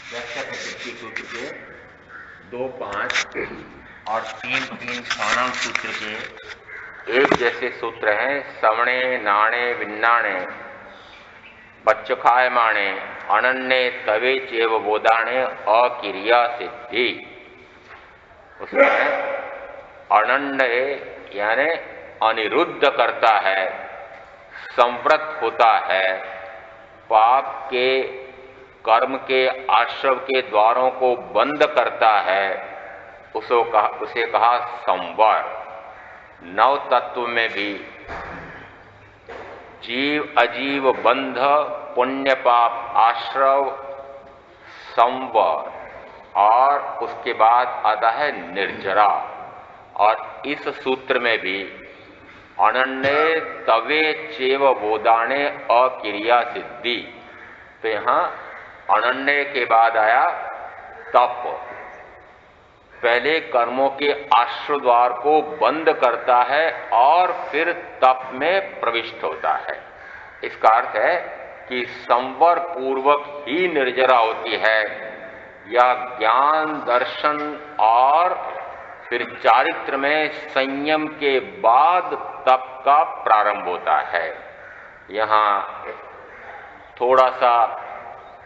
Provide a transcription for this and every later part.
व्याख्या प्रकृति सूत्र के 2-5 और 3-3 साणांग सूत्र के एक जैसे सूत्र हैं। सवणे नाणे विन्नाणे बच्चखायमाणे अनन्य तवे चेव बोधाणे अकिरिया सिद्धि। उसमें अनन्य यानी अनिरुद्ध करता है, संवृत होता है, पाप के कर्म के आश्रव के द्वारों को बंद करता है, उसे कहा संवर। नव तत्व में भी जीव अजीव बंध पुण्य पाप आश्रव संवर, और उसके बाद आता है निर्जरा। और इस सूत्र में भी अनन्य तवे चेव बोधाणे अकिरिया सिद्धि। तो यहां अनन्य के बाद आया तप, पहले कर्मों के आश्रय द्वार को बंद करता है और फिर तप में प्रविष्ट होता है। इसका अर्थ है कि संवर पूर्वक ही निर्जरा होती है, या ज्ञान दर्शन और फिर चारित्र में संयम के बाद तप का प्रारंभ होता है। यहाँ थोड़ा सा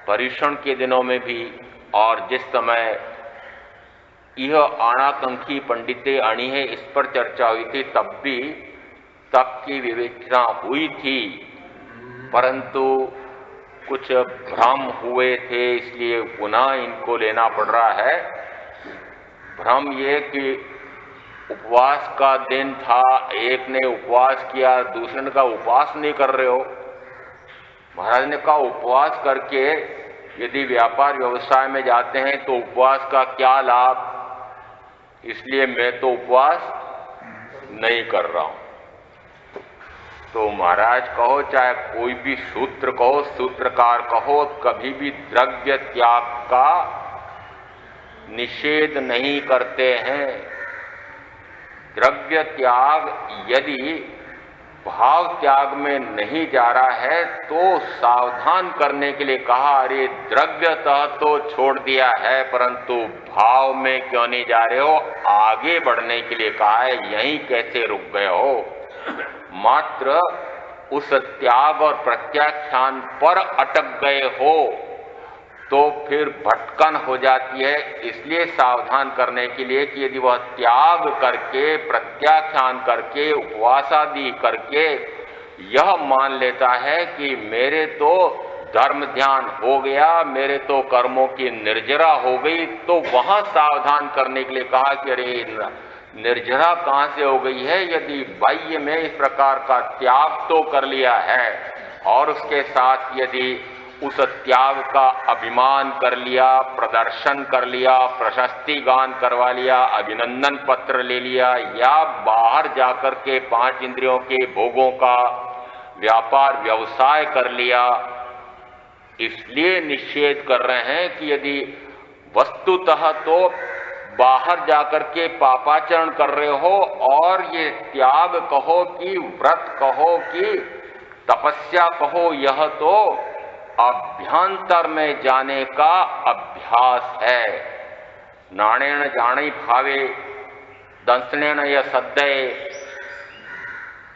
परीक्षण के दिनों में भी, और जिस समय यह आणाकंखी पंडितें अणी है इस पर चर्चा हुई थी, तब भी तप की विवेचना हुई थी, परंतु कुछ भ्रम हुए थे, इसलिए पुनः इनको लेना पड़ रहा है। भ्रम ये कि उपवास का दिन था, एक ने उपवास किया, दूसरे ने कहा उपवास नहीं कर रहे हो। महाराज ने कहा उपवास करके यदि व्यापार व्यवसाय में जाते हैं तो उपवास का क्या लाभ, इसलिए मैं तो उपवास नहीं कर रहा हूं। तो महाराज कहो, चाहे कोई भी सूत्र कहो, सूत्रकार कहो, कभी भी द्रव्य त्याग का निषेध नहीं करते हैं। द्रव्य त्याग यदि भाव त्याग में नहीं जा रहा है तो सावधान करने के लिए कहा, अरे द्रव्यतः तो छोड़ दिया है परंतु भाव में क्यों नहीं जा रहे हो, आगे बढ़ने के लिए कहा है, यहीं कैसे रुक गए हो। मात्र उस त्याग और प्रत्याख्यान पर अटक गए हो तो फिर भटकन हो जाती है। इसलिए सावधान करने के लिए कि यदि वह त्याग करके, प्रत्याख्यान करके, उपवास आदि करके यह मान लेता है कि मेरे तो धर्म ध्यान हो गया, मेरे तो कर्मों की निर्जरा हो गई, तो वहां सावधान करने के लिए कहा कि अरे निर्जरा कहां से हो गई है, यदि बाह्य में इस प्रकार का त्याग तो कर लिया है और उसके साथ यदि उस त्याग का अभिमान कर लिया, प्रदर्शन कर लिया, प्रशस्ति गान करवा लिया, अभिनंदन पत्र ले लिया, या बाहर जाकर के 5 इंद्रियों के भोगों का व्यापार व्यवसाय कर लिया, इसलिए निषेध कर रहे हैं कि यदि वस्तुतः तो बाहर जाकर के पापाचरण कर रहे हो और ये त्याग कहो कि व्रत कहो कि तपस्या कहो, यह तो अभ्यंतर में जाने का अभ्यास है। नाणेन जाने भावे दंसनेन य सद्दये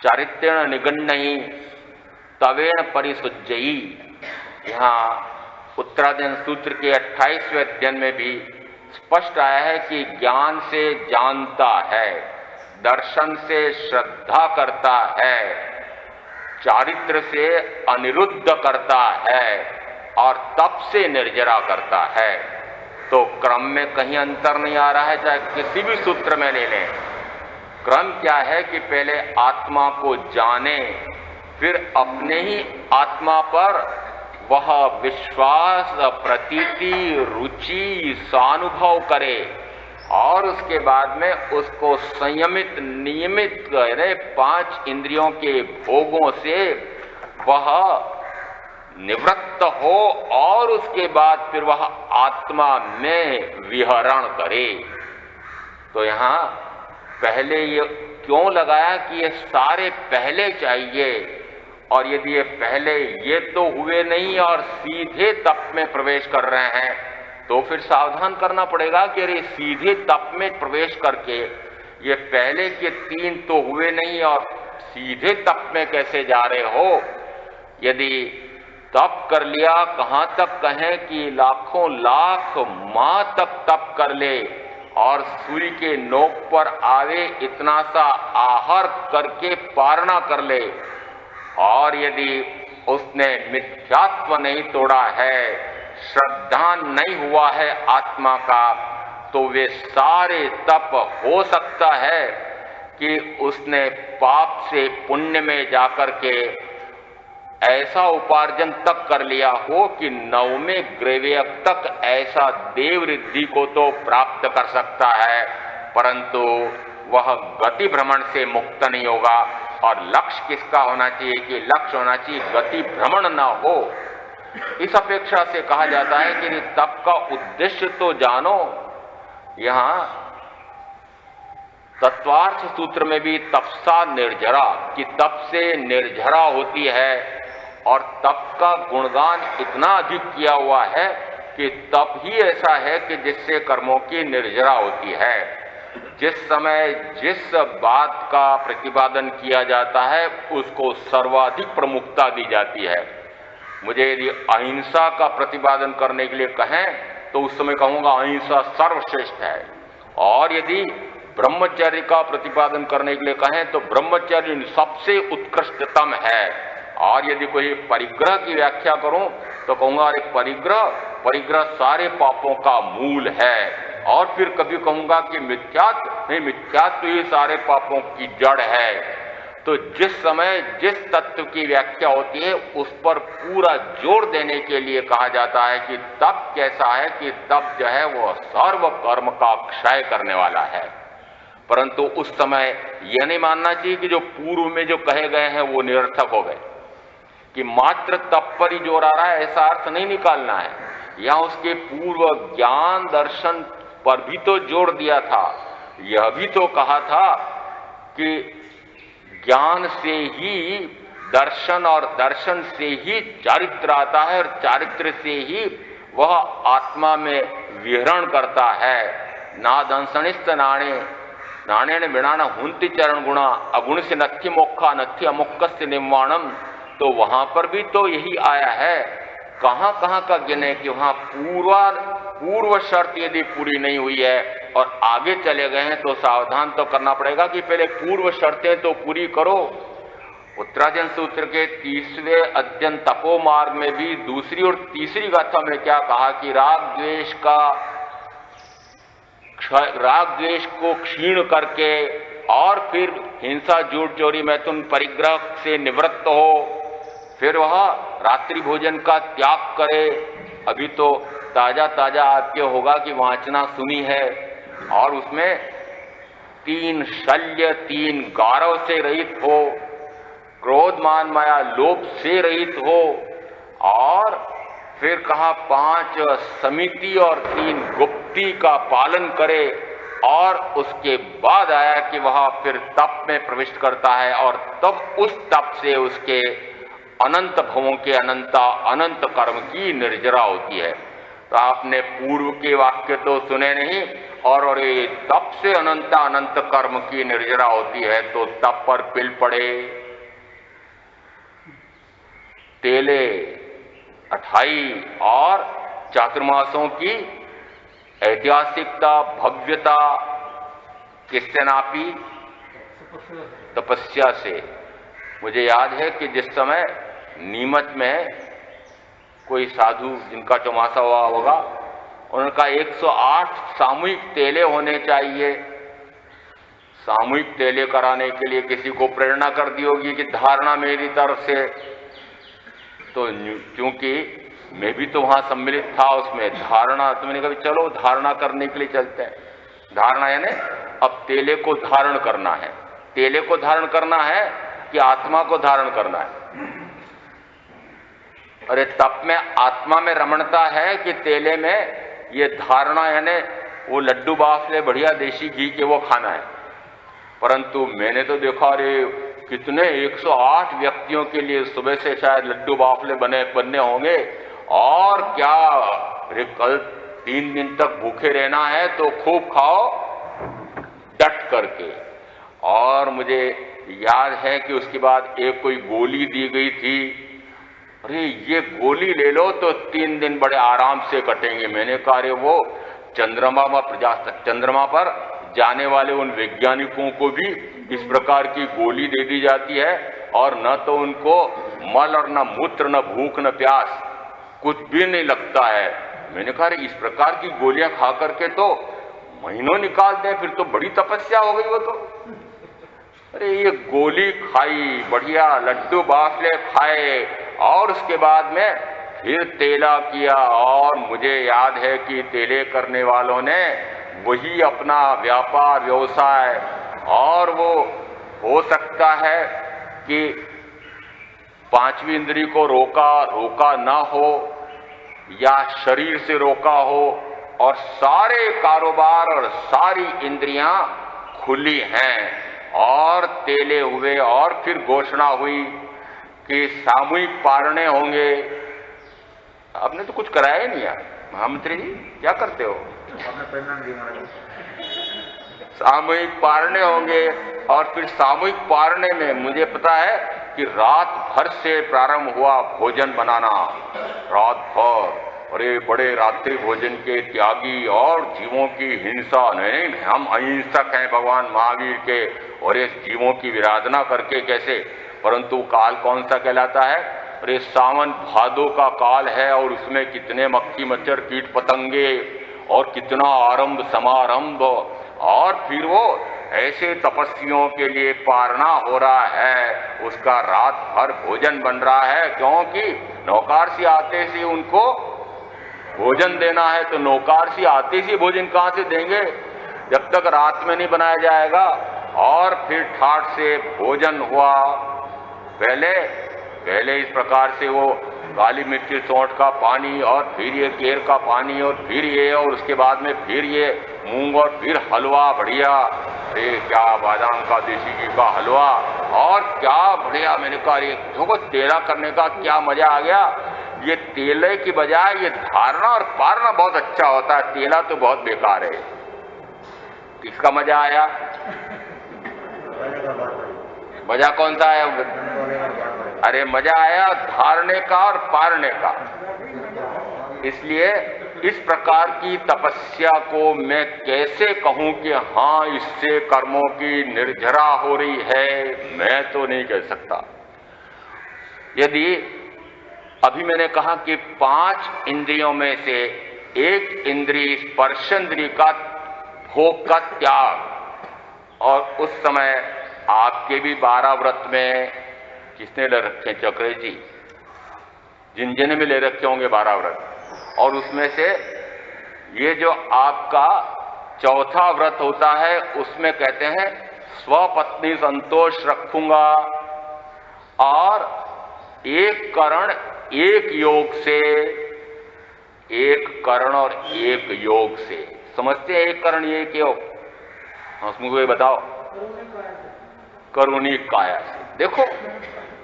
चारित्रेण निगन्नहि तवेन परिसुज्जयी। यहाँ उत्तराधीन सूत्र के 28वें अध्ययन में भी स्पष्ट आया है कि ज्ञान से जानता है, दर्शन से श्रद्धा करता है, चारित्र से अनिरुद्ध करता है और तप से निर्जरा करता है। तो क्रम में कहीं अंतर नहीं आ रहा है, चाहे किसी भी सूत्र में ले लें। क्रम क्या है कि पहले आत्मा को जाने, फिर अपने ही आत्मा पर वह विश्वास, प्रतीति, रुचि, स्वानुभव करे और उसके बाद में उसको संयमित, नियमित करे, 5 इंद्रियों के भोगों से वह निवृत्त हो और उसके बाद फिर वह आत्मा में विहरण करे। तो यहाँ पहले ये क्यों लगाया कि ये सारे पहले चाहिए, और यदि ये पहले ये तो हुए नहीं और सीधे तप में प्रवेश कर रहे हैं तो फिर सावधान करना पड़ेगा कि अरे सीधे तप में प्रवेश करके ये पहले के 3 तो हुए नहीं और सीधे तप में कैसे जा रहे हो। यदि तप कर लिया, कहां तक कहें कि लाखों लाख माह तक तप कर ले और सूर्य के नोक पर आवे इतना सा आहार करके पारणा कर ले, और यदि उसने मिथ्यात्व नहीं तोड़ा है, श्रद्धा नहीं हुआ है आत्मा का, तो वे सारे तप हो सकता है कि उसने पाप से पुण्य में जाकर के ऐसा उपार्जन तक कर लिया हो कि 9वें ग्रेवियक तक ऐसा देव रिद्धि को तो प्राप्त कर सकता है, परंतु वह गति भ्रमण से मुक्त नहीं होगा। और लक्ष्य किसका होना चाहिए कि लक्ष्य होना चाहिए गति भ्रमण न हो। इस अपेक्षा से कहा जाता है कि तप का उद्देश्य तो जानो। यहां तत्वार्थ सूत्र में भी तपसा निर्जरा कि तप से निर्जरा होती है, और तप का गुणगान इतना अधिक किया हुआ है कि तप ही ऐसा है कि जिससे कर्मों की निर्जरा होती है। जिस समय जिस बात का प्रतिपादन किया जाता है उसको सर्वाधिक प्रमुखता दी जाती है। मुझे यदि अहिंसा का प्रतिपादन करने के लिए कहें तो उस समय कहूंगा अहिंसा सर्वश्रेष्ठ है, और यदि ब्रह्मचर्य का प्रतिपादन करने के लिए कहें तो ब्रह्मचर्य सबसे उत्कृष्टतम है, और यदि कोई परिग्रह की व्याख्या करूं तो कहूंगा अरे परिग्रह सारे पापों का मूल है। और फिर कभी कहूंगा कि मिथ्यात्व ही सारे पापों की जड़ है। तो जिस समय जिस तत्व की व्याख्या होती है उस पर पूरा जोर देने के लिए कहा जाता है कि तप कैसा है कि तप जो है वो सर्व कर्म का क्षय करने वाला है। परंतु उस समय यह नहीं मानना चाहिए कि जो पूर्व में जो कहे गए हैं वो निरर्थक हो गए, कि मात्र तप पर ही जोर आ रहा है, ऐसा अर्थ नहीं निकालना है। यहां उसके पूर्व ज्ञान दर्शन पर भी तो जोर दिया था। यह भी तो कहा था कि ज्ञान से ही दर्शन और दर्शन से ही चारित्र आता है, और चारित्र से ही वह आत्मा में विहरण करता है। नादंसनिस्त नाणेन विणाण हुंति चरण गुणा अगुण से नथ्य मोक्षा नथ्य अमुक्कस्य निर्वाणम। तो वहां पर भी तो यही आया है। कहां कहां का गिने कि वहां पूर्व शर्त यदि पूरी नहीं हुई है और आगे चले गए हैं तो सावधान तो करना पड़ेगा कि पहले पूर्व शर्तें तो पूरी करो। उत्तराजन सूत्र के 30वें अध्ययन तपो मार्ग में भी दूसरी और तीसरी गाथा में क्या कहा कि राग द्वेष को क्षीण करके और फिर हिंसा झूठ चोरी मैथुन परिग्रह से निवृत्त हो, फिर वह रात्रि भोजन का त्याग करे। अभी तो ताजा ताजा आपके होगा कि वाचना सुनी है, और उसमें 3 शल्य 3 गारव से रहित हो, क्रोध मान माया लोभ से रहित हो, और फिर कहा 5 समिति और 3 गुप्ती का पालन करे, और उसके बाद आया कि वह फिर तप में प्रविष्ट करता है, और तब उस तप से उसके अनंत भवों के अनंत कर्म की निर्जरा होती है। तो आपने पूर्व के वाक्य तो सुने नहीं, और ये तप से अनंत कर्म की निर्जरा होती है तो तप पर पिल पड़े। तेले 28 और चातुर्मासों की ऐतिहासिकता भव्यता किससे नापी? तपस्या से। मुझे याद है कि जिस समय नीमच में कोई साधु जिनका चौमासा हुआ होगा, उनका 108 सामूहिक तेले होने चाहिए। सामूहिक तेले कराने के लिए किसी को प्रेरणा कर दी होगी कि धारणा मेरी तरफ से, तो क्योंकि मैं भी तो वहां सम्मिलित था उसमें धारणा, तो मैंने कहा चलो धारणा करने के लिए चलते हैं। धारणा यानी अब तेले को धारण करना है। तेले को धारण करना है कि आत्मा को धारण करना है? अरे तप में आत्मा में रमणता है कि तेले में? ये धारणा यानी वो लड्डू बाफले बढ़िया देशी घी के वो खाना है। परंतु मैंने तो देखा अरे कितने 108 व्यक्तियों के लिए सुबह से शायद लड्डू बाफले बनने होंगे, और क्या अरे कल 3 दिन तक भूखे रहना है तो खूब खाओ डट करके। और मुझे याद है कि उसके बाद एक कोई गोली दी गई थी, अरे ये गोली ले लो तो 3 दिन बड़े आराम से कटेंगे। मैंने कहा अरे वो चंद्रमा पर जाने वाले उन वैज्ञानिकों को भी इस प्रकार की गोली दे दी जाती है और न तो उनको मल और न मूत्र न भूख न प्यास कुछ भी नहीं लगता है। मैंने कहा इस प्रकार की गोलियां खा करके तो महीनों निकाल दें, फिर तो बड़ी तपस्या हो गई वो तो। अरे ये गोली खाई, बढ़िया लड्डू बाफले खाए और उसके बाद में फिर तेला किया। और मुझे याद है कि तेले करने वालों ने वही अपना व्यापार व्यवसाय, और वो हो सकता है कि 5वीं इंद्री को रोका ना हो या शरीर से रोका हो, और सारे कारोबार और सारी इंद्रियां खुली हैं और तेले हुए। और फिर घोषणा हुई कि सामूहिक पारणे होंगे। आपने तो कुछ कराया ही नहीं यार, महामंत्री जी क्या करते हो? सामूहिक पारणे होंगे और फिर सामूहिक पारणे में मुझे पता है कि रात भर से प्रारंभ हुआ भोजन बनाना, रात भर। अरे बड़े रात्रि भोजन के त्यागी और जीवों की हिंसा नहीं, हम अहिंसक हैं भगवान महावीर के, और ये जीवों की विराधना करके कैसे। परंतु काल कौन सा कहलाता है? अरे सावन भादो का काल है और उसमें कितने मक्खी मच्छर कीट पतंगे और कितना आरंभ समारंभ, और फिर वो ऐसे तपस्वियों के लिए पारना हो रहा है, उसका रात भर भोजन बन रहा है। क्योंकि नौकार से आते से उनको भोजन देना है, तो नौकार से आते से भोजन कहां से देंगे जब तक रात में नहीं बनाया जाएगा। और फिर ठाठ से भोजन हुआ। पहले इस प्रकार से वो काली मिर्ची सौंठ का पानी और फिर ये केर का पानी और फिर ये, और उसके बाद में फिर ये मूंग और फिर हलवा बढ़िया। अरे क्या बादाम का देसी घी का हलवा, और क्या बढ़िया। मैंने कहा देखो तेला करने का क्या मजा आ गया। ये तेले की बजाय ये धारना और पारना बहुत अच्छा होता है, तेला तो बहुत बेकार है। किसका मजा आया? मजा कौन सा आया? अरे मजा आया धारने का और पारने का। इसलिए इस प्रकार की तपस्या को मैं कैसे कहूं कि हाँ इससे कर्मों की निर्जरा हो रही है, मैं तो नहीं कह सकता। यदि अभी मैंने कहा कि 5 इंद्रियों में से एक इंद्री स्पर्शेंद्री का भोग का त्याग, और उस समय आपके भी 12 व्रत में किसने ले रखे? चक्रे जी, जिन भी ले रखे होंगे 12 व्रत, और उसमें से ये जो आपका चौथा व्रत होता है उसमें कहते हैं स्वपत्नी संतोष रखूंगा, और एक करण एक योग से, एक करण और एक योग से। समझते हैं एक करण एक योग? उसमें बताओ। करुणी काया से। देखो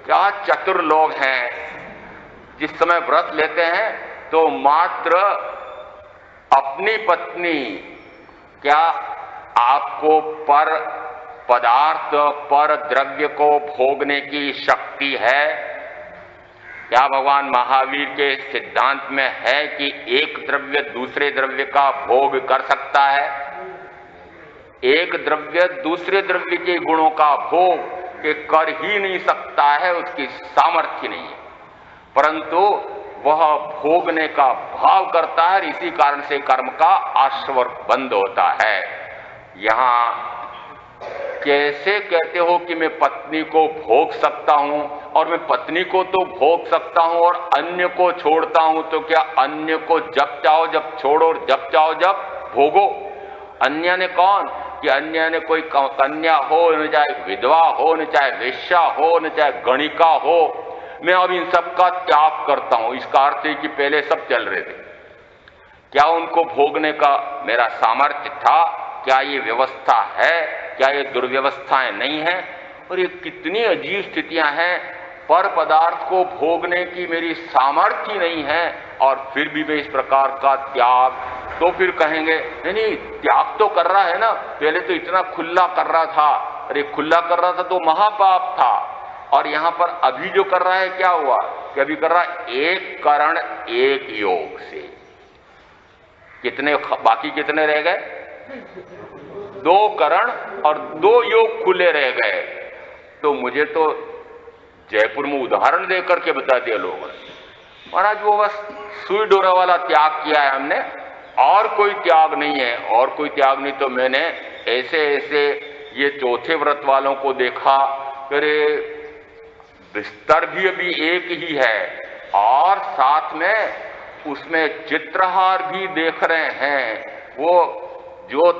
क्या चतुर लोग हैं। जिस समय व्रत लेते हैं तो मात्र अपनी पत्नी, क्या आपको पर पदार्थ पर द्रव्य को भोगने की शक्ति है? क्या भगवान महावीर के सिद्धांत में है कि एक द्रव्य दूसरे द्रव्य का भोग कर सकता है? एक द्रव्य दूसरे द्रव्य के गुणों का भोग के कर ही नहीं सकता है, उसकी सामर्थ्य नहीं है, परंतु वह भोगने का भाव करता है। इसी कारण से कर्म का आश्रव बंद होता है। यहां कैसे कहते हो कि मैं पत्नी को भोग सकता हूं, और मैं पत्नी को तो भोग सकता हूं और अन्य को छोड़ता हूं, तो क्या अन्य को जब चाहो जब छोड़ो और जब चाहो जब भोगो? अन्य ने कौन? कि अन्य ने कोई कन्या हो, न चाहे विधवा हो, न चाहे वेश्या हो, न चाहे गणिका हो, मैं अब इन सब का त्याग करता हूं। इसका अर्थ है कि पहले सब चल रहे थे, क्या उनको भोगने का मेरा सामर्थ्य था? क्या ये व्यवस्था है? क्या ये दुर्व्यवस्थाएं नहीं है? और ये कितनी अजीब स्थितियां हैं। पर पदार्थ को भोगने की मेरी सामर्थ्य नहीं है और फिर भी मैं इस प्रकार का त्याग तो फिर कहेंगे नहीं नहीं त्याग तो कर रहा है ना, पहले तो इतना खुला कर रहा था। अरे खुला कर रहा था तो महापाप था, और यहां पर अभी जो कर रहा है क्या हुआ कि अभी कर रहा है एक करण एक योग से। कितने बाकी कितने रह गए? 2 करण और 2 योग खुले रह गए। तो मुझे तो जयपुर में उदाहरण देकर के बता दिया लोगों ने, महाराज वो बस सुई डोरा वाला त्याग किया है हमने, और कोई त्याग नहीं है, और कोई त्याग नहीं। तो मैंने ऐसे ऐसे ये चौथे व्रत वालों को देखा, अरे बिस्तर भी अभी एक ही है और साथ में उसमें चित्रहार भी देख रहे हैं। वो जो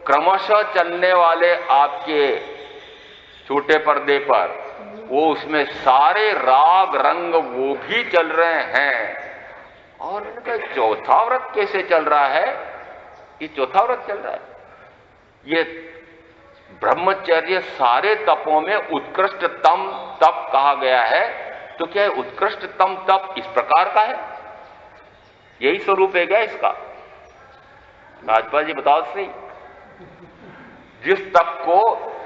क्रमशः चलने वाले आपके छोटे पर्दे पर, वो उसमें सारे राग रंग वो भी चल रहे हैं। और इनका चौथा व्रत कैसे चल रहा है? ये चौथा व्रत चल रहा है। ये ब्रह्मचर्य सारे तपों में उत्कृष्टतम तप कहा गया है। तो क्या है उत्कृष्टतम तप इस प्रकार का है? यही स्वरूप है क्या इसका? राजपाल जी बताओ सही। जिस तप को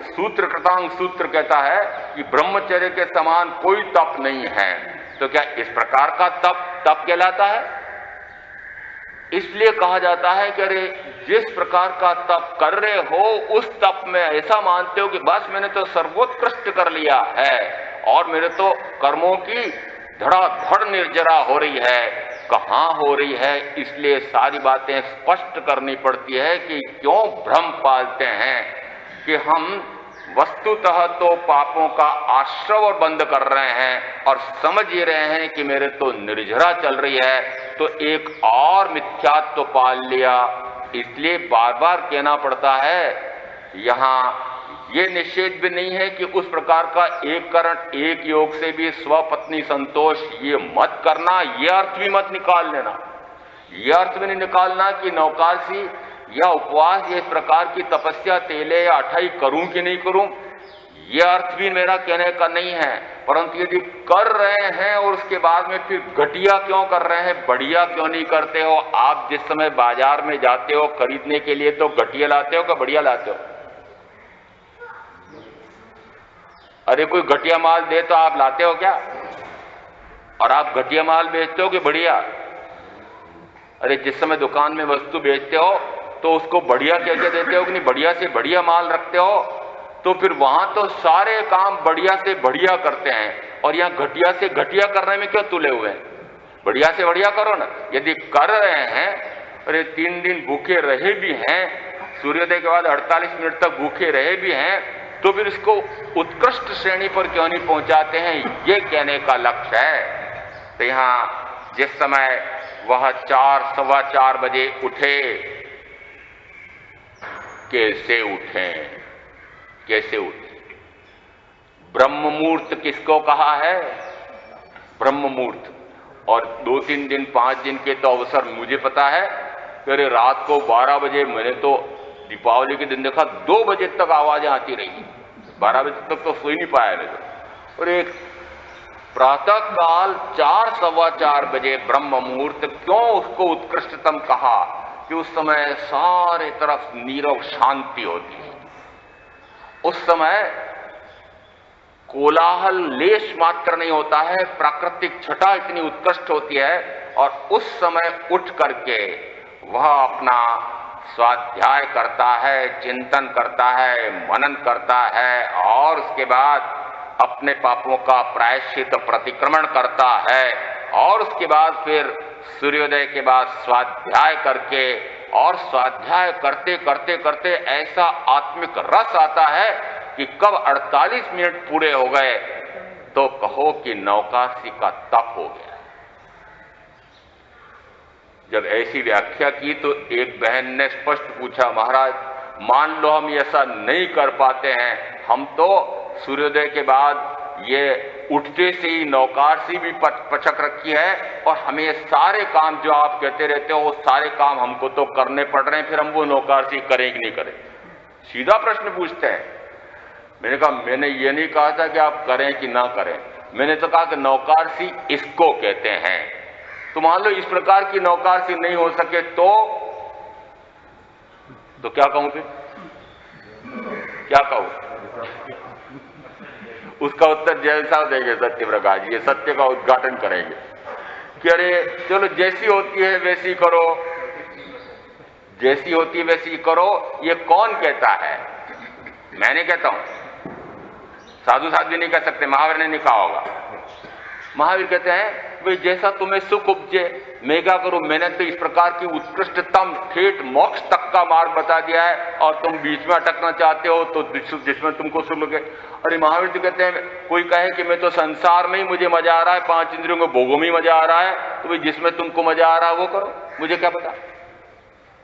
सूत्र कृतांग सूत्र कहता है कि ब्रह्मचर्य के समान कोई तप नहीं है, तो क्या इस प्रकार का तप कहलाता है? इसलिए कहा जाता है कि अरे जिस प्रकार का तप कर रहे हो उस तप में ऐसा मानते हो कि बस मैंने तो सर्वोत्कृष्ट कर लिया है और मेरे तो कर्मों की धड़ाधड़ निर्जरा हो रही है। कहां हो रही है? इसलिए सारी बातें स्पष्ट करनी पड़ती है कि क्यों भ्रम पालते हैं कि हम वस्तुतः तो पापों का आश्रव और बंद कर रहे हैं और समझ ही रहे हैं कि मेरे तो निर्जरा चल रही है, तो एक और मिथ्यात्व पाल लिया। इसलिए बार बार कहना पड़ता है, यहां ये निषेध भी नहीं है कि उस प्रकार का एक करण एक योग से भी स्वपत्नी संतोष ये मत करना, ये अर्थ भी मत निकाल लेना। ये अर्थ भी नहीं निकालना कि नौकासी या उपवास या इस प्रकार की तपस्या तेले या अठाई करूं कि नहीं करूं, यह अर्थ भी मेरा कहने का नहीं है। परंतु यदि कर रहे हैं और उसके बाद में फिर घटिया क्यों कर रहे हैं, बढ़िया क्यों नहीं करते हो? आप जिस समय बाजार में जाते हो खरीदने के लिए तो घटिया लाते हो कि बढ़िया लाते हो? अरे कोई घटिया माल दे तो आप लाते हो क्या? और आप घटिया माल बेचते हो कि बढ़िया? अरे जिस समय दुकान में वस्तु बेचते हो तो उसको बढ़िया कह के देते हो कि नहीं, बढ़िया से बढ़िया माल रखते हो, तो फिर वहां तो सारे काम बढ़िया से बढ़िया करते हैं और यहाँ घटिया से घटिया करने में क्यों तुले हुए हैं? बढ़िया से बढ़िया करो ना। यदि कर रहे हैं, अरे 3 दिन भूखे रहे भी हैं, सूर्योदय के बाद 48 मिनट तक भूखे रहे भी हैं, तो फिर इसको उत्कृष्ट श्रेणी पर क्यों नहीं पहुंचाते हैं? ये कहने का लक्ष्य है। तो यहां जिस समय वह 4 सवा 4 बजे उठे, कैसे उठे? कैसे उठे? ब्रह्म मुहूर्त किसको कहा है? ब्रह्म मुहूर्त। और 2-3 दिन 5 दिन के तो अवसर मुझे पता है, अरे रात को 12 बजे, मैंने तो दीपावली के दिन देखा 2 बजे तक आवाजें आती रही, 12 बजे तक तो सो ही नहीं पाया मैं तो। और एक प्रातः काल 4 सवा 4 बजे ब्रह्म मुहूर्त, क्यों उसको उत्कृष्टतम कहा? कि उस समय सारे तरफ नीरव शांति होती है। उस समय कोलाहल लेश मात्र नहीं होता है, प्राकृतिक छटा इतनी उत्कृष्ट होती है। और उस समय उठ करके वह अपना स्वाध्याय करता है, चिंतन करता है, मनन करता है और उसके बाद अपने पापों का प्रायश्चित प्रतिक्रमण करता है और उसके बाद फिर सूर्योदय के बाद स्वाध्याय करके, और स्वाध्याय करते करते करते ऐसा आत्मिक रस आता है कि कब 48 मिनट पूरे हो गए तो कहो कि नौकासी का तप हो गया। जब ऐसी व्याख्या की तो एक बहन ने स्पष्ट पूछा, महाराज मान लो हम ऐसा नहीं कर पाते हैं, हम तो सूर्योदय के बाद ये उठते से ही नौकासी भी पचक रखी है और हमें ये सारे काम जो आप कहते रहते हो वो सारे काम हमको तो करने पड़ रहे हैं, फिर हम वो नौकासी करें कि नहीं करें? सीधा प्रश्न पूछते हैं। मैंने कहा मैंने ये नहीं कहा था कि आप करें कि ना करें, मैंने तो कहा कि नौकासी इसको कहते हैं। तो मान लो इस प्रकार की नौकासी नहीं हो सके तो तो क्या कहूं फिर, क्या कहूं? उसका उत्तर जैसा देंगे सत्य प्रकाश जी, सत्य का उद्घाटन करेंगे कि अरे चलो जैसी होती है वैसी करो, जैसी होती है वैसी करो। ये कौन कहता है? मैं नहीं कहता हूं, साधु साध्वी नहीं कह सकते, महावीर ने नहीं कहा होगा। महावीर कहते हैं भाई जैसा तुम्हें सुख उपजे मैं क्या करूं, मैंने तो इस प्रकार की उत्कृष्टतम ठेठ मोक्ष तक का मार्ग बता दिया है और तुम बीच में अटकना चाहते हो तो जिसमें तुमको सुख लगे। अरे महावीर तो कहते हैं कोई कहे कि मैं तो संसार में ही मुझे मजा आ रहा है, 5 इंद्रियों के भोगों में ही मजा आ रहा है, तो भाई जिसमें तुमको मजा आ रहा है वो करो, मुझे क्या पता,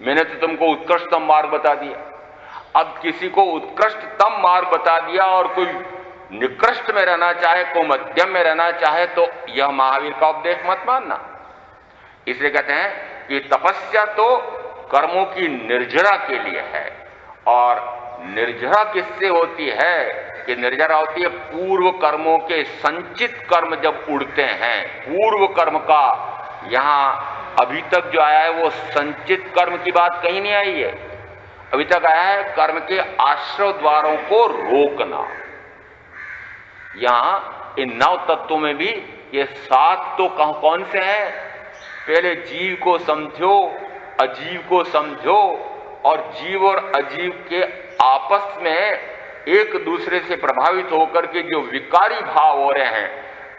मैंने तो तुमको उत्कृष्टतम मार्ग बता दिया। अब किसी को उत्कृष्टतम मार्ग बता दिया और कोई निकृष्ट में रहना चाहे, कोई मध्यम में रहना चाहे, तो यह महावीर का उपदेश मत मानना। इसलिए कहते हैं कि तपस्या तो कर्मों की निर्जरा के लिए है, और निर्जरा किससे होती है कि निर्जरा होती है पूर्व कर्मों के संचित कर्म जब उड़ते हैं। पूर्व कर्म का यहां अभी तक जो आया है वो संचित कर्म की बात कहीं नहीं आई है, अभी तक आया है कर्म के आश्रव द्वारों को रोकना। यहां इन 9 तत्वों में भी ये 7 तो कौन से हैं? पहले जीव को समझो, अजीव को समझो, और जीव और अजीव के आपस में एक दूसरे से प्रभावित होकर के जो विकारी भाव हो रहे हैं,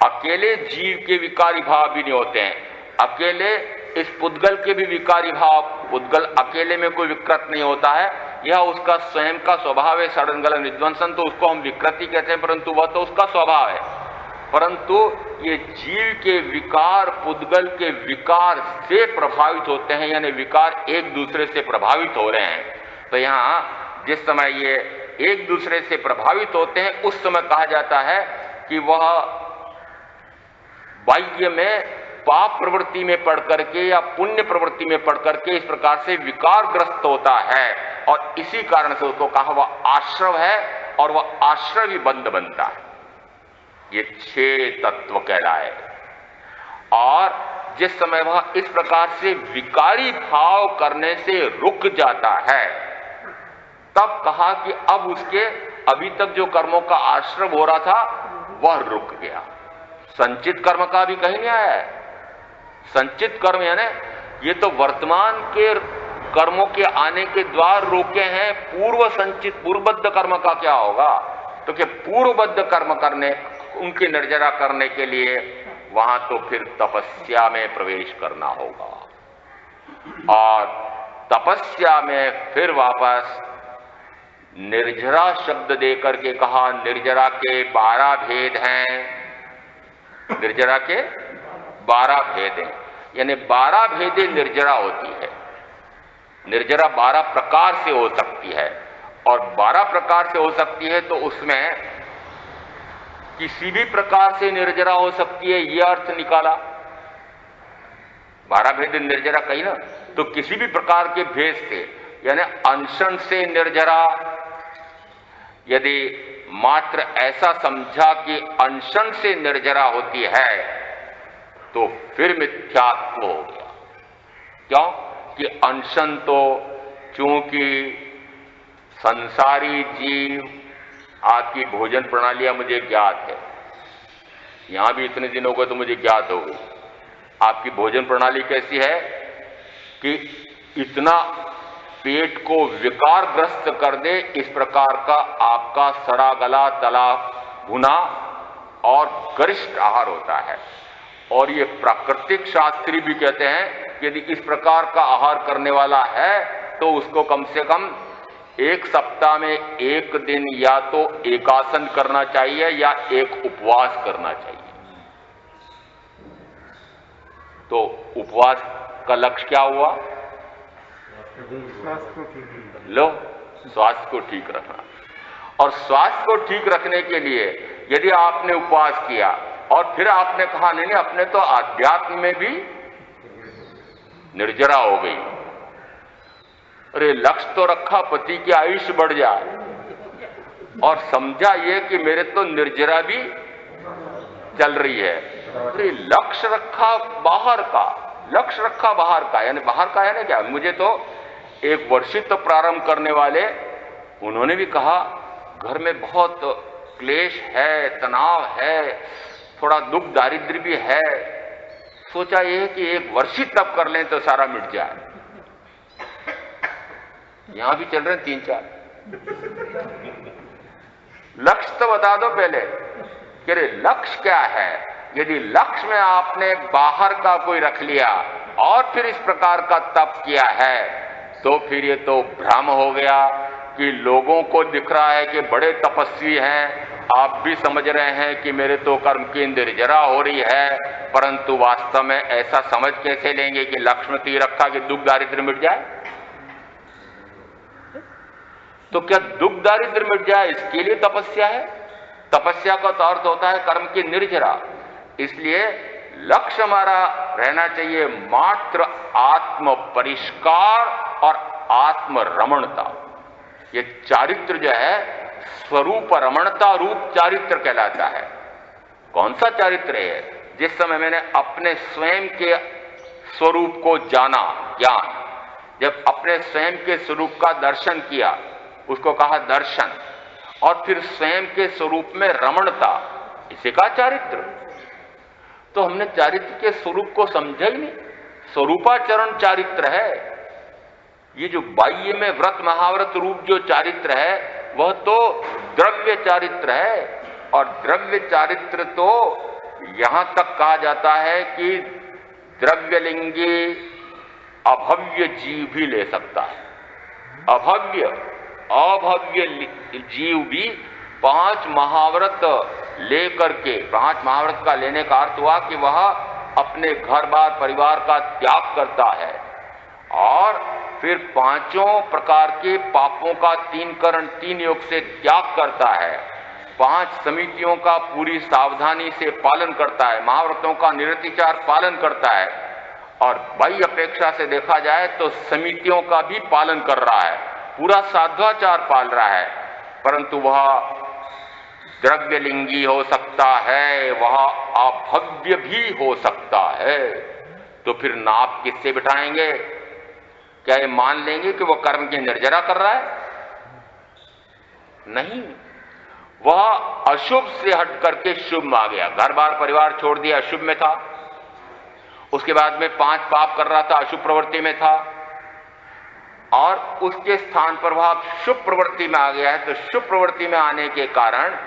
अकेले जीव के विकारी भाव भी नहीं होते हैं, अकेले इस पुद्गल के भी विकारी भाव, पुद्गल अकेले में कोई विकृत नहीं होता है, यह उसका स्वयं का स्वभाव है। सड़न गलन विध्वंसन तो उसको हम विकृति कहते हैं, परंतु वह तो उसका स्वभाव है। परंतु ये जीव के विकार पुद्गल के विकार से प्रभावित होते हैं, यानी विकार एक दूसरे से प्रभावित हो रहे हैं। तो यहां जिस समय ये एक दूसरे से प्रभावित होते हैं उस समय कहा जाता है कि वह बाह्य में पाप प्रवृत्ति में पढ़ करके या पुण्य प्रवृत्ति में पढ़ करके इस प्रकार से विकारग्रस्त होता है, और इसी कारण से उसको कहा वह आश्रव है और वह आश्रव ही बंध बनता है। ये 6 तत्व कहलाए। और जिस समय वह इस प्रकार से विकारी भाव करने से रुक जाता है, तब कहा कि अब उसके अभी तक जो कर्मों का आश्रव हो रहा था वह रुक गया। संचित कर्म का भी कहीं नहीं आया है। संचित कर्म यानी ये तो वर्तमान के कर्मों के आने के द्वार रोके हैं, पूर्व संचित पूर्वबद्ध कर्म का क्या होगा? तो कि पूर्वबद्ध कर्म करने, उनकी निर्जरा करने के लिए वहां तो फिर तपस्या में प्रवेश करना होगा, और तपस्या में फिर वापस निर्जरा शब्द देकर के कहा निर्जरा के 12 भेद हैं, निर्जरा के 12 भेद हैं, यानी 12 भेदे निर्जरा होती है। निर्जरा 12 प्रकार से हो सकती है, और 12 प्रकार से हो सकती है तो उसमें किसी भी प्रकार से निर्जरा हो सकती है, यह अर्थ निकाला। 12 भेद निर्जरा कही ना, तो किसी भी प्रकार के भेद से, यानी अनशन से निर्जरा। यदि मात्र ऐसा समझा कि अनशन से निर्जरा होती है तो फिर मिथ्यात्व हो गया। क्यों कि अनशन तो चूंकि संसारी जीव आपकी भोजन प्रणालियां मुझे ज्ञात है, यहां भी इतने दिन हो गए तो मुझे ज्ञात हो गई। आपकी भोजन प्रणाली कैसी है कि इतना पेट को विकारग्रस्त कर दे, इस प्रकार का आपका सड़ा गला तला भुना और गरिष्ठ आहार होता है। और ये प्राकृतिक शास्त्री भी कहते हैं यदि इस प्रकार का आहार करने वाला है तो उसको कम से कम 1 सप्ताह में 1 दिन या तो एकासन करना चाहिए या एक उपवास करना चाहिए। तो उपवास का लक्ष्य क्या हुआ? लो, स्वास्थ्य को ठीक रखना। और स्वास्थ्य को ठीक रखने के लिए यदि आपने उपवास किया और फिर आपने कहा नहीं अपने तो आध्यात्म में भी निर्जरा हो गई, अरे लक्ष्य तो रखा पति की आयुष्य बढ़ जाए, और समझा ये कि मेरे तो निर्जरा भी चल रही है। अरे लक्ष्य रखा बाहर का, लक्ष्य रखा बाहर का, यानी बाहर का यानी क्या? मुझे तो एक वर्षित प्रारंभ करने वाले, उन्होंने भी कहा घर में बहुत क्लेश है, तनाव है, थोड़ा दुख दारिद्र्य भी है, सोचा ये कि एक वर्षित तप कर लें तो सारा मिट जाए। यहां भी चल रहे हैं 3-4। लक्ष्य तो बता दो पहले कि अरे लक्ष्य क्या है। यदि लक्ष्य में आपने बाहर का कोई रख लिया और फिर इस प्रकार का तप किया है तो फिर ये तो भ्रम हो गया कि लोगों को दिख रहा है कि बड़े तपस्वी हैं, आप भी समझ रहे हैं कि मेरे तो कर्म की निर्जरा हो रही है, परंतु वास्तव में ऐसा समझ कैसे लेंगे कि लक्ष्य में तो ये रखा कि दुख दारिद्र्य मिट जाए। तो क्या दुख दारिद्र्य मिट जाए इसके लिए तपस्या है? तपस्या का तो अर्थ होता है कर्म की निर्जरा। इसलिए लक्ष्य हमारा रहना चाहिए मात्र आत्म परिष्कार और आत्म रमणता। ये चारित्र जो है स्वरूप रमणता रूप चारित्र कहलाता है। कौन सा चारित्र है? जिस समय मैंने अपने स्वयं के स्वरूप को जाना, ज्ञान, जब अपने स्वयं के स्वरूप का दर्शन किया, उसको कहा दर्शन, और फिर स्वयं के स्वरूप में रमणता, इसे कहा चारित्र। तो हमने चारित्र के स्वरूप को समझा ही नहीं। स्वरूपाचरण चारित्र है। ये जो बाह्य में व्रत महाव्रत रूप जो चारित्र है वह तो द्रव्य चारित्र है, और द्रव्य चारित्र तो यहां तक कहा जाता है कि द्रव्यलिंगी अभव्य जीव भी ले सकता है। अभव्य जीव भी 5 महाव्रत लेकर के, 5 महाव्रत का लेने का अर्थ हुआ कि वह अपने घर बार परिवार का त्याग करता है और फिर 5 प्रकार के पापों का 3 करण 3 योग से त्याग करता है, 5 समितियों का पूरी सावधानी से पालन करता है, महाव्रतों का निरतिचार पालन करता है, और बाह्य अपेक्षा से देखा जाए तो समितियों का भी पालन कर रहा है, पूरा साध्वाचार पाल रहा है, परंतु वह द्रव्यलिंगी हो सकता है, वह अभव्य भी हो सकता है। तो फिर नाप किससे बिठाएंगे? क्या ये मान लेंगे कि वह कर्म की निर्जरा कर रहा है? नहीं, वह अशुभ से हट करके शुभ में आ गया। घर बार परिवार छोड़ दिया, अशुभ में था, उसके बाद में 5 पाप कर रहा था, अशुभ प्रवृत्ति में था, और उसके स्थान पर वह शुभ प्रवृत्ति में आ गया है। तो शुभ प्रवृत्ति में आने के कारण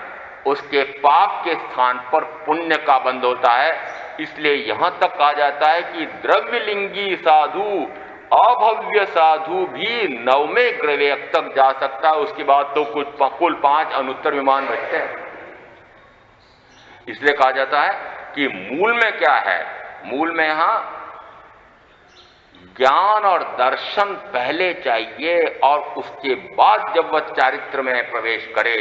उसके पाप के स्थान पर पुण्य का बंध होता है। इसलिए यहां तक कहा जाता है कि द्रव्यलिंगी साधु, अभव्य साधु भी 9वें ग्रह तक जा सकता है। उसके बाद तो कुल 5 अनुत्तर विमान बचते हैं। इसलिए कहा जाता है कि मूल में क्या है? मूल में यहां ज्ञान और दर्शन पहले चाहिए, और उसके बाद जब वह चारित्र में प्रवेश करे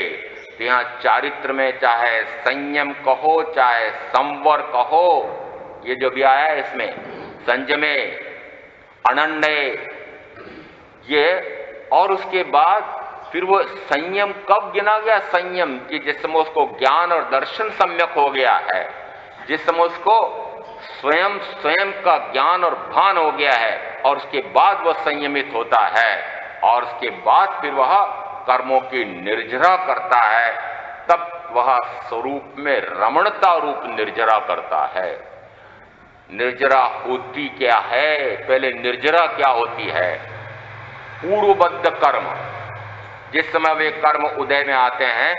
तो यहां चारित्र में चाहे संयम कहो, चाहे संवर कहो, ये जो भी आया है इसमें संयमे, अनन्य, ये, और उसके बाद फिर वो संयम कब गिना गया? संयम कि जिस समय उसको ज्ञान और दर्शन सम्यक हो गया है, जिस समय उसको स्वयं का ज्ञान और भान हो गया है, और उसके बाद वह संयमित होता है, और उसके बाद फिर वह कर्मों की निर्जरा करता है, तब वह स्वरूप में रमणता रूप निर्जरा करता है। निर्जरा होती क्या है? पहले निर्जरा क्या होती है? पूर्वबद्ध कर्म। जिस समय वे कर्म उदय में आते हैं,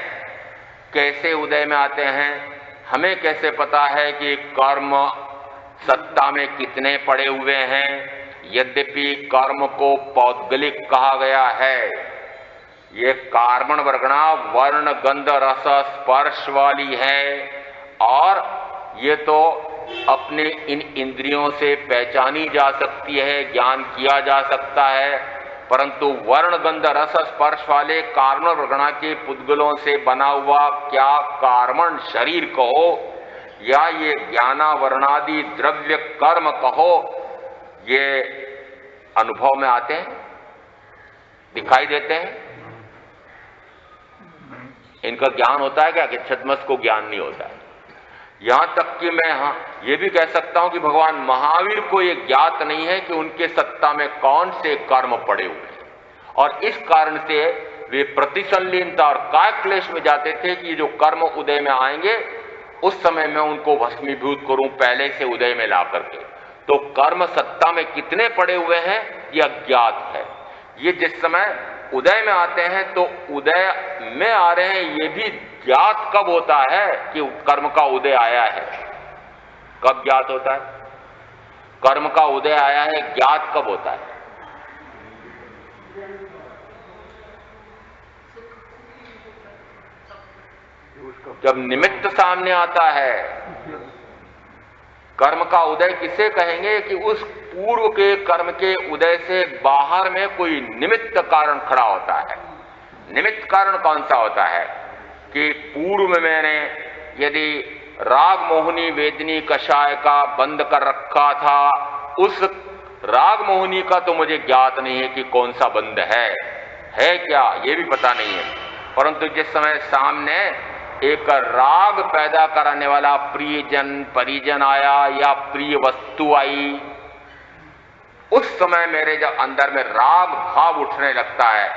कैसे उदय में आते हैं? हमें कैसे पता है कि कर्म सत्ता में कितने पड़े हुए हैं? यद्यपि कर्म को पौद्गलिक कहा गया है, ये कार्बन वर्गणा वर्ण गंध रस स्पर्श वाली है, और ये तो अपने इन इंद्रियों से पहचानी जा सकती है, ज्ञान किया जा सकता है, परंतु वर्ण गंध रस स्पर्श वाले कार्बन वर्गणा के पुद्गलों से बना हुआ क्या कार्बन शरीर कहो, या ये ज्ञानावरणादि द्रव्य कर्म कहो, ये अनुभव में आते हैं, दिखाई देते हैं। इनका ज्ञान होता है क्या? कि छद्मस को ज्ञान नहीं होता है। यहां तक कि मैं ये भी कह सकता हूं कि भगवान महावीर को यह ज्ञात नहीं है कि उनके सत्ता में कौन से कर्म पड़े हुए हैं, और इस कारण से वे प्रतिसंलीनता और काय क्लेश में जाते थे कि जो कर्म उदय में आएंगे उस समय मैं उनको भस्मीभूत करूं पहले से उदय में ला करके। तो कर्म सत्ता में कितने पड़े हुए हैं यह अज्ञात है। ये जिस समय उदय में आते हैं तो उदय में आ रहे हैं, ये भी ज्ञात कब होता है कि कर्म का उदय आया है? कब ज्ञात होता है? कर्म का उदय आया है ज्ञात कब होता है? जब निमित्त सामने आता है। कर्म का उदय किसे कहेंगे कि उस पूर्व के कर्म के उदय से बाहर में कोई निमित्त कारण खड़ा होता है। निमित्त कारण कौन सा होता है कि पूर्व में मैंने यदि राग मोहिनी वेदनी कषाय का बंद कर रखा था, उस राग मोहिनी का तो मुझे ज्ञात नहीं है कि कौन सा बंद है क्या ये भी पता नहीं है, परंतु जिस समय सामने एक राग पैदा कराने वाला प्रियजन परिजन आया या प्रिय वस्तु आई, उस समय मेरे जब अंदर में राग भाव उठने लगता है,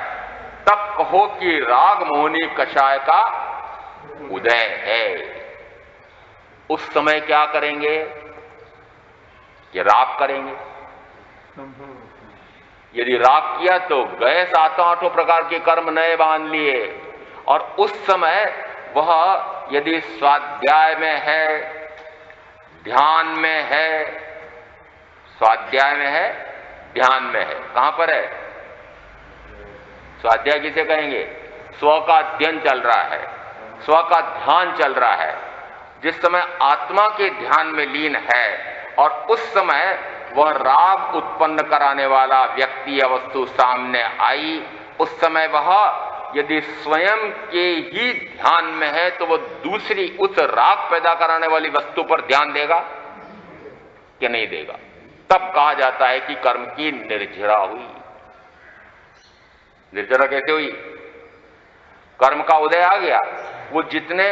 तब कहो कि राग मोहिनी कषाय का उदय है। उस समय क्या करेंगे? ये राग करेंगे। यदि राग किया तो गए सातों आठों प्रकार के कर्म नए बांध लिए, और उस समय वह यदि स्वाध्याय में है, ध्यान में है, स्वाध्याय में है, ध्यान में है, कहां पर है? स्वाध्याय किसे कहेंगे? स्व का अध्ययन चल रहा है, स्व का ध्यान चल रहा है। जिस समय आत्मा के ध्यान में लीन है और उस समय वह राग उत्पन्न कराने वाला व्यक्ति या वस्तु सामने आई, उस समय वह यदि स्वयं के ही ध्यान में है तो वह दूसरी उस राग पैदा कराने वाली वस्तु पर ध्यान देगा कि नहीं देगा? तब कहा जाता है कि कर्म की निर्जरा हुई। निर्जरा कैसे हुई? कर्म का उदय आ गया, वो जितने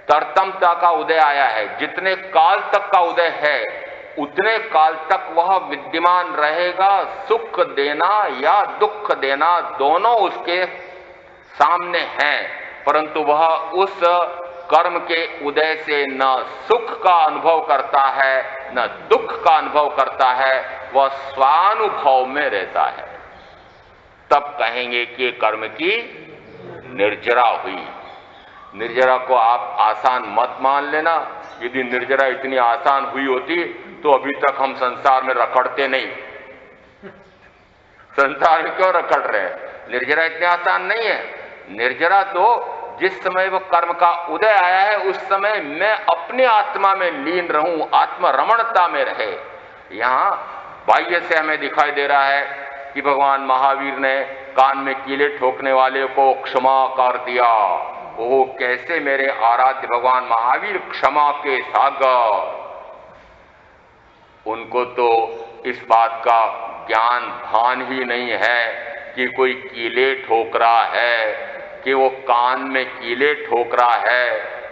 तरतमता का उदय आया है, जितने काल तक का उदय है, उतने काल तक वह विद्यमान रहेगा। सुख देना या दुख देना दोनों उसके सामने हैं, परंतु वह उस कर्म के उदय से न सुख का अनुभव करता है न दुख का अनुभव करता है, वह स्वानुभव में रहता है। तब कहेंगे कि कर्म की निर्जरा हुई। निर्जरा को आप आसान मत मान लेना। यदि निर्जरा इतनी आसान हुई होती तो अभी तक हम संसार में रखड़ते नहीं। संसार में क्यों रखड़ रहे हैं? निर्जरा इतनी आसान नहीं है। निर्जरा तो जिस समय वो कर्म का उदय आया है उस समय मैं अपने आत्मा में लीन रहूं, आत्मा रमणता में रहे। यहां बाह्य से हमें दिखाई दे रहा है कि भगवान महावीर ने कान में कीले ठोकने वाले को क्षमा कर दिया। ओह, कैसे मेरे आराध्य भगवान महावीर क्षमा के सागर। उनको तो इस बात का ज्ञान भान ही नहीं है कि कोई कीले ठोक रहा है, कि वो कान में कीले ठोक रहा है,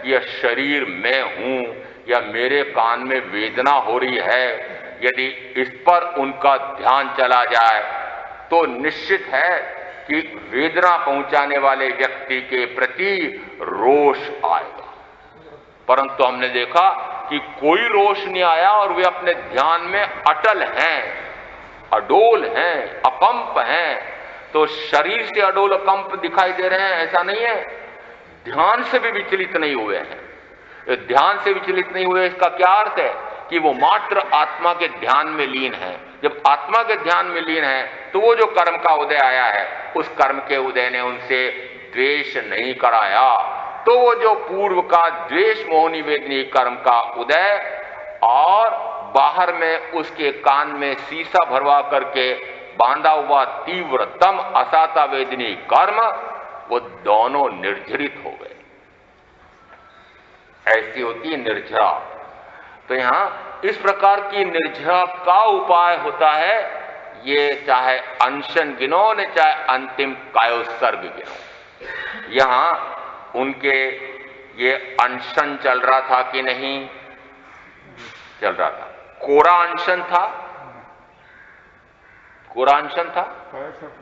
या शरीर में हूं, या मेरे कान में वेदना हो रही है। यदि इस पर उनका ध्यान चला जाए तो निश्चित है कि वेदना पहुंचाने वाले व्यक्ति के प्रति रोष आएगा। परंतु हमने देखा कि कोई रोष नहीं आया और वे अपने ध्यान में अटल हैं, अडोल हैं, अकंप हैं। तो शरीर से अडोल कंप दिखाई दे रहे हैं ऐसा नहीं है, ध्यान से भी विचलित नहीं हुए हैं। ध्यान से विचलित नहीं हुए इसका क्या अर्थ है? कि वो मात्र आत्मा के ध्यान में लीन है। जब आत्मा के ध्यान में लीन है तो वो जो कर्म का उदय आया है उस कर्म के उदय ने उनसे द्वेष नहीं कराया। तो वो जो पूर्व का द्वेष मोहिनी वेदनी कर्म का उदय और बाहर में उसके कान में शीशा भरवा करके बांधा हुआ तीव्रतम असाता वेदनी कर्म, वो दोनों निर्जरित हो गए। ऐसी होती है निर्जरा। तो यहां इस प्रकार की निर्जरा का उपाय होता है, ये चाहे अनशन गिनो न चाहे अंतिम कायोत्सर्ग गिनो। यहां उनके ये अनशन चल रहा था कि नहीं चल रहा था? कोरा अनशन था, कोरा अनशन था,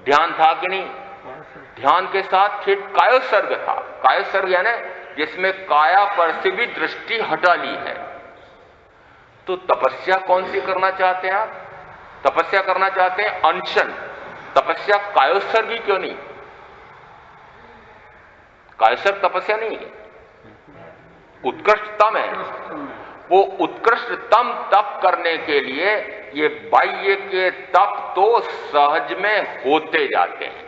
ध्यान था कि नहीं? ध्यान के साथ फिर कायोत्सर्ग था। कायोत्सर्ग यानी जिसमें काया पर से भी दृष्टि हटा ली है। तो तपस्या कौन सी करना चाहते हैं आप? तपस्या करना चाहते हैं अनशन। तपस्या कायोत्सर्ग ही क्यों नहीं? कायोत्सर्ग तपस्या नहीं है, उत्कृष्टतम है। वो उत्कृष्टतम तप करने के लिए ये बाह्य के तप तो सहज में होते जाते हैं,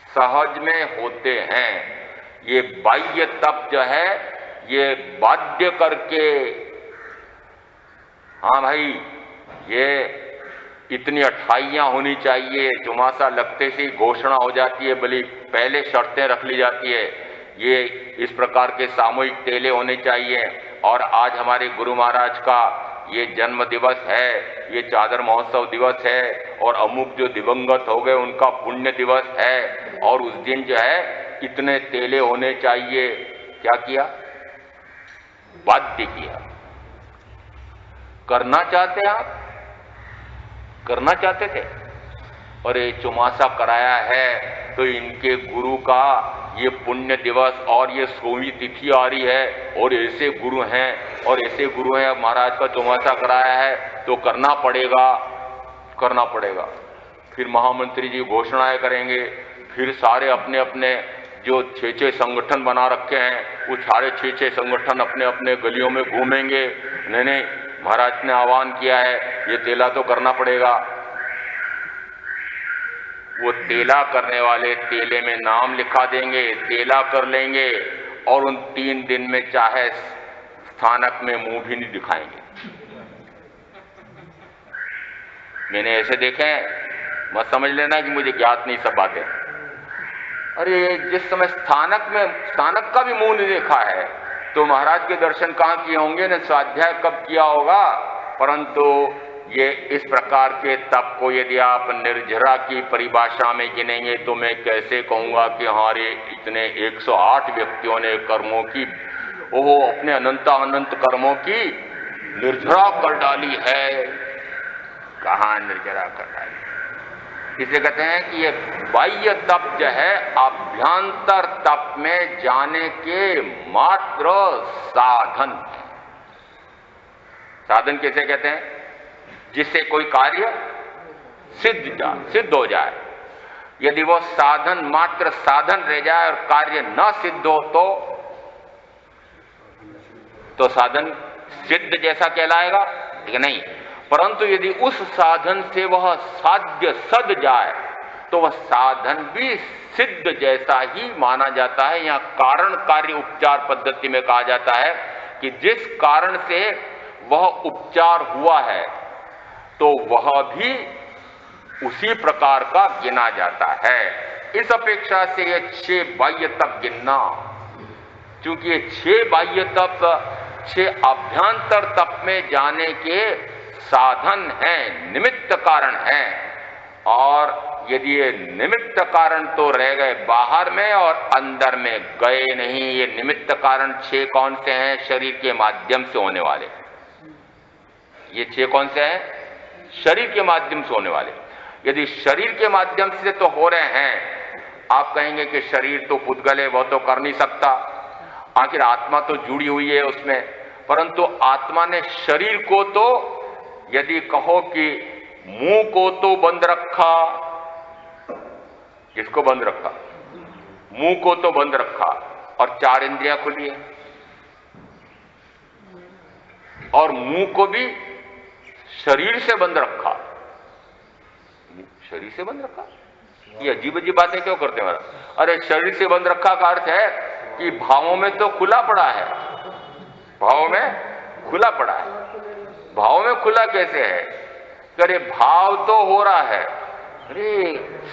सहज में होते हैं। ये बाह्य तप जो है ये बाध्य करके, हाँ भाई ये इतनी अठाइयां होनी चाहिए, चौमासा लगते से ही घोषणा हो जाती है, बल्कि पहले शर्तें रख ली जाती है, ये इस प्रकार के सामूहिक तेले होने चाहिए। और आज हमारे गुरु महाराज का ये जन्म दिवस है, ये चादर महोत्सव दिवस है, और अमुक जो दिवंगत हो गए उनका पुण्य दिवस है, और उस दिन जो है इतने तेले होने चाहिए। क्या किया? बाध्य किया। करना चाहते आप? करना चाहते थे, और ये चौमासा कराया है तो इनके गुरु का ये पुण्य दिवस और ये 16वीं तिथि आ रही है, और ऐसे गुरु हैं, और ऐसे गुरु हैं, महाराज का चौमासा कराया है तो करना पड़ेगा, करना पड़ेगा। फिर महामंत्री जी घोषणाएं करेंगे, फिर सारे अपने अपने जो 6-6 संगठन बना रखे हैं वो सारे 6-6 संगठन अपने अपने गलियों में घूमेंगे। नहीं, महाराज ने आह्वान किया है, ये तेला तो करना पड़ेगा। वो तेला करने वाले तेले में नाम लिखा देंगे, तेला कर लेंगे, और उन 3 दिन में चाहे स्थानक में मुंह भी नहीं दिखाएंगे। मैंने ऐसे देखे हैं, मत समझ लेना कि मुझे ज्ञात नहीं सब बातें। अरे जिस समय स्थानक का भी मुंह नहीं देखा है तो महाराज के दर्शन कहां किए होंगे, न स्वाध्याय कब किया होगा। परंतु ये इस प्रकार के तप को यदि आप निर्जरा की परिभाषा में गिनेंगे तो मैं कैसे कहूंगा कि हमारे इतने 108 व्यक्तियों ने कर्मों की, वो अपने अनंत कर्मों की निर्जरा कर डाली है। कहां निर्जरा कर डाली? इसे कहते हैं कि ये बाह्य तप जो है अभ्यंतर तप में जाने के मात्र साधन है। साधन किसे कहते हैं? जिससे कोई कार्य सिद्ध हो जाए। यदि वो साधन मात्र साधन रह जाए और कार्य न सिद्ध हो तो साधन सिद्ध जैसा कहलाएगा? ठीक नहीं। परंतु यदि उस साधन से वह साध्य सद जाए तो वह साधन भी सिद्ध जैसा ही माना जाता है। यहां कारण कार्य उपचार पद्धति में कहा जाता है कि जिस कारण से वह उपचार हुआ है तो वह भी उसी प्रकार का गिना जाता है। इस अपेक्षा से ये 6 बाह्य तप गिनना, क्योंकि ये 6 बाह्य तप 6 अभ्यंतर तप में जाने के साधन हैं, निमित्त कारण हैं। और यदि ये निमित्त कारण तो रह गए बाहर में और अंदर में गए नहीं। ये निमित्त कारण 6 कौन से हैं? शरीर के माध्यम से होने वाले। ये 6 कौन से हैं? शरीर के माध्यम से होने वाले। यदि शरीर के माध्यम से तो हो रहे हैं, आप कहेंगे कि शरीर तो पुद्गल है, वह तो कर नहीं सकता, आखिर आत्मा तो जुड़ी हुई है उसमें। परंतु आत्मा ने शरीर को तो, यदि कहो कि मुंह को तो बंद रखा, किसको बंद रखा? मुंह को तो बंद रखा, और 4 इंद्रियां खुली है, और मुंह को भी शरीर से बंद रखा। शरीर से बंद रखा? ये अजीब अजीब बातें क्यों करते हैं? अरे शरीर से बंद रखा का अर्थ है कि भावों में तो खुला पड़ा है, भावों में खुला पड़ा है। भाव में खुला कैसे है? अरे भाव तो हो रहा है, अरे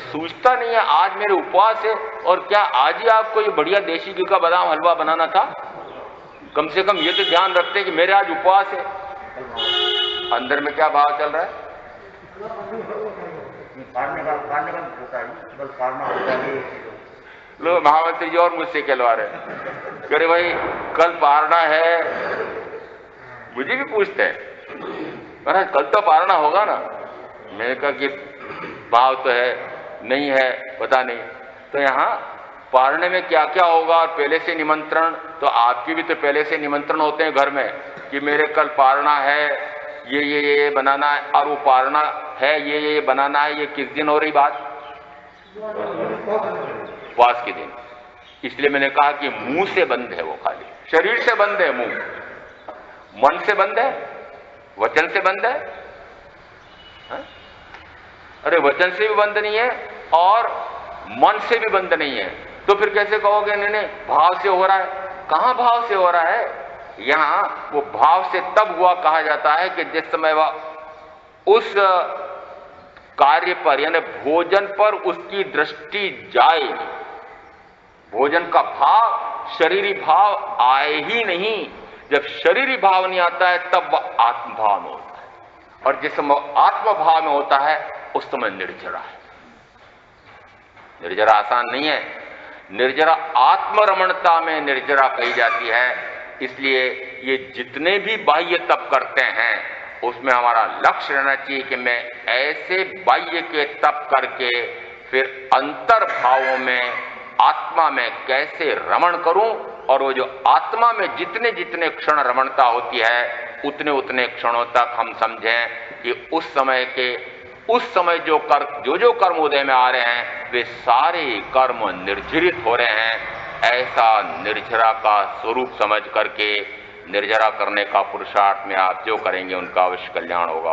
सूझता नहीं है आज मेरे उपवास है, और क्या आज ही आपको ये बढ़िया देशी घी का बादाम हलवा बनाना था? कम से कम ये तो ध्यान रखते हैं कि मेरे आज उपवास है। अंदर में क्या भाव चल रहा है? लोग महामंत्री जी और मुझसे कहलवा रहे, कह रहे भाई कल पारना है, मुझे भी पूछते हैं महाराज कल तो पारना होगा ना। मैंने कहा कि भाव तो है, नहीं है पता नहीं। तो यहाँ पारने में क्या क्या होगा और पहले से निमंत्रण, तो आपकी भी तो पहले से निमंत्रण होते हैं घर में कि मेरे कल पारना है, ये बनाना है, और वो पारना है ये बनाना है। ये किस दिन हो रही बात? उपवास के दिन। इसलिए मैंने कहा कि मुंह से बंद है वो, खाली शरीर से बंद है मुंह, मन से बंद है, वचन से बंद है। हा? अरे वचन से भी बंद नहीं है और मन से भी बंद नहीं है, तो फिर कैसे कहोगे नहीं भाव से हो रहा है? कहां भाव से हो रहा है? यहां वो भाव से तब हुआ कहा जाता है कि जिस समय वह उस कार्य पर यानी भोजन पर उसकी दृष्टि जाए, भोजन का भाव शरीरी भाव आए ही नहीं। जब शरीरी भाव नहीं आता है तब वह आत्मभाव में होता है, और जिस समय आत्मभाव में होता है उस समय निर्जरा है। निर्जरा आसान नहीं है, निर्जरा आत्मरमणता में निर्जरा कही जाती है। इसलिए ये जितने भी बाह्य तप करते हैं उसमें हमारा लक्ष्य रहना चाहिए कि मैं ऐसे बाह्य के तप करके फिर अंतर भावों में आत्मा में कैसे रमण करूं, और वो जो आत्मा में जितने जितने क्षण रमणता होती है उतने उतने क्षणों तक हम समझें कि उस समय जो कर्म उदय में आ रहे हैं वे सारे कर्म निर्जरित हो रहे हैं। ऐसा निर्जरा का स्वरूप समझ करके निर्जरा करने का पुरुषार्थ में आप जो करेंगे उनका अवश्य कल्याण होगा।